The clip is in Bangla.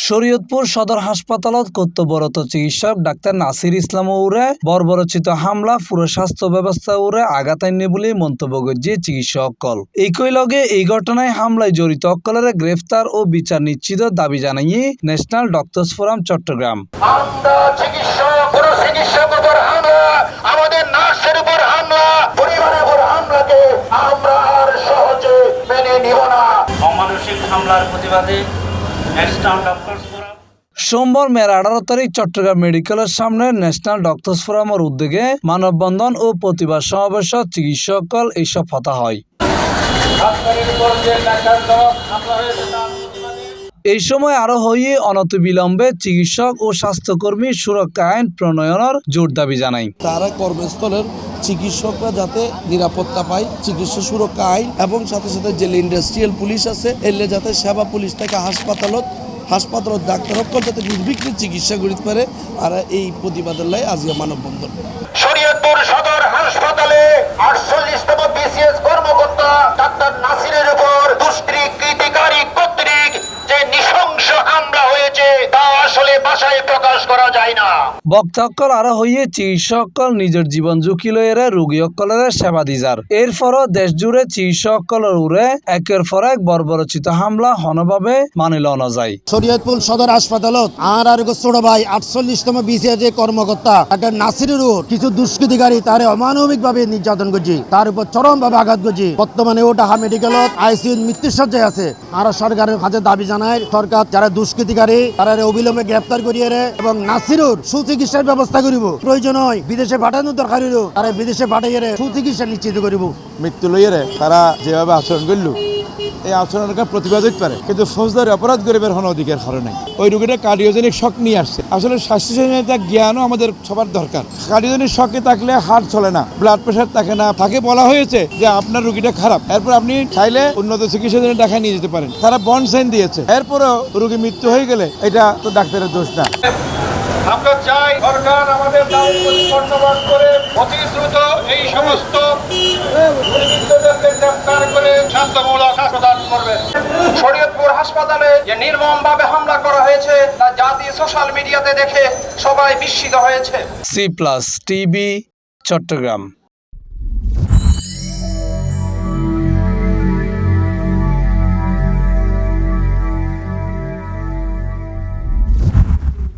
শরীয়তপুর সদর হাসপাতালত কর্তব্যরত চিকিৎসক ডাক্তার নাসির ইসলাম উরে বর্বরচিত হামলা পুরো স্বাস্থ্য ব্যবস্থা উরে আঘাত আইনে বলে মন্তব্য করছে চিকিৎসক অকল। একই লগে এই ঘটনায় হামলায় জড়িত অকলের গ্রেফতার ও বিচার নিশ্চিত দাবি জানাই ন্যাশনাল ডক্টরস ফোরাম চট্টগ্রাম। অমানসিক হামলার প্রতিবাদে ন্যাশনাল ডক্টরস ফোরাম সোমবার মের 18 তারিখ চট্টগ্রাম মেডিকেলের সামনে ন্যাশনাল ডক্টরস ফোরামের উদ্যোগে মানববন্ধন ও প্রতিবাদ সমাবেশ চিকিৎসক এইসব কথা হয়। এই সময় আরো হয়ে অনতিবিলম্বে চিকিৎসক ও স্বাস্থ্যকর্মী সুরক্ষা আইন প্রণয়নের জোর দাবি জানাই। তারা কর্মস্থলের চিকিৎসকরা যাতে নিরাপত্তা পায়, চিকিৎসা সুরক্ষা আইন এবং সাথে সাথে যে ইন্ডাস্ট্রিয়াল পুলিশ আছে এলে যাতে সেবা পুলিশ থেকে হাসপাতালত ডাক্তার সকল যাতে নির্বিঘ্নে চিকিৎসা করিতে পারে। আর এই প্রতিবাদের লাই আজকে মানববন্ধন। শরীয়তপুর সদর হাসপাতালে 48তম বিসিএস কর্মকর্তা ডাক্তার নাসিরের উপর দুষ্কৃতিকারী কর্তৃক যে নৃশংস হামলা হয়েছে তা আসলে ভাষায় প্রকাশ করা যায় না। বক্তাক্কল আরো হইয়ে চিকিৎসকল নিজের জীবন ঝুঁকি লইরে রোগী অকলের সেবা দিজার। এরপরও দেশ জুড়ে চিকিৎসকলের উড়ে একের পর এক বর্বরচিত হামলা হনভাবে মানিল না যায়। শরীয়তপুর সদর হাসপাতালত আর ছোট ভাই 48তম বিসিএস যে কর্মকর্তা ডাক্তার নাসিরের উপর কিছু দুষ্কৃতিকারী তারে অমানবিক ভাবে নির্যাতন করছে, তার উপর চরম ভাবে আঘাত করছে। বর্তমানে ও ঢাকা মেডিকেলত আইসিইউ মৃত্যুসজ্জায় আছে। আর সরকারের কাছে দাবি জানায় সরকার যারা দুষ্কৃতিকারী তারা অবিলম্বে গ্রেফতার করিয়ে এবং নাসিরুর সুচিকিৎসার ব্যবস্থা করিব। প্রয়োজন হয় বিদেশে পাঠানোর দরকার হইল, তারা বিদেশে পাঠাইয়ে সুচিকিৎসা নিশ্চিত করিব। মৃত্যু লইয়ে তারা যেভাবে আচরণ করল এই আচরণকে প্রতিবাদ হতে পারে, কিন্তু ফৌজদারি অপরাধ গরিবের কোনো অধিকার কারণে ওই রোগীটা কার্ডিওজেনিক শক নিয়ে আসছে। আসলে স্বাস্থ্য সচেতনতা জ্ঞানও আমাদের সবার দরকার। কার্ডিওজেনিক শকে থাকলে হার্ট চলে না, ব্লাড প্রেশার থাকে না। তাকে বলা হয়েছে যে আপনার রোগীটা খারাপ, এরপর আপনি চাইলে উন্নত চিকিৎসার জন্য ঢাকায় নিয়ে যেতে পারেন। তারা বন্ড সাইন দিয়েছে, এরপরেও রোগী মৃত্যু হয়ে গেলে এটা তো ডাক্তারের দোষ না। আমরা চাই সরকার আমাদের দাবি কর্ণপাত করে অতি দ্রুত এই সমস্ত দুর্বৃত্তদেরকে গ্রেফতার করে শান্তমূলক প্রদান করবে। শরীয়তপুর হাসপাতালে যে নির্মমভাবে হামলা করা হয়েছে তা জাতীয় সোশ্যাল মিডিয়াতে দেখে সবাই বিস্মিত হয়েছে। C+ TV Chittagong.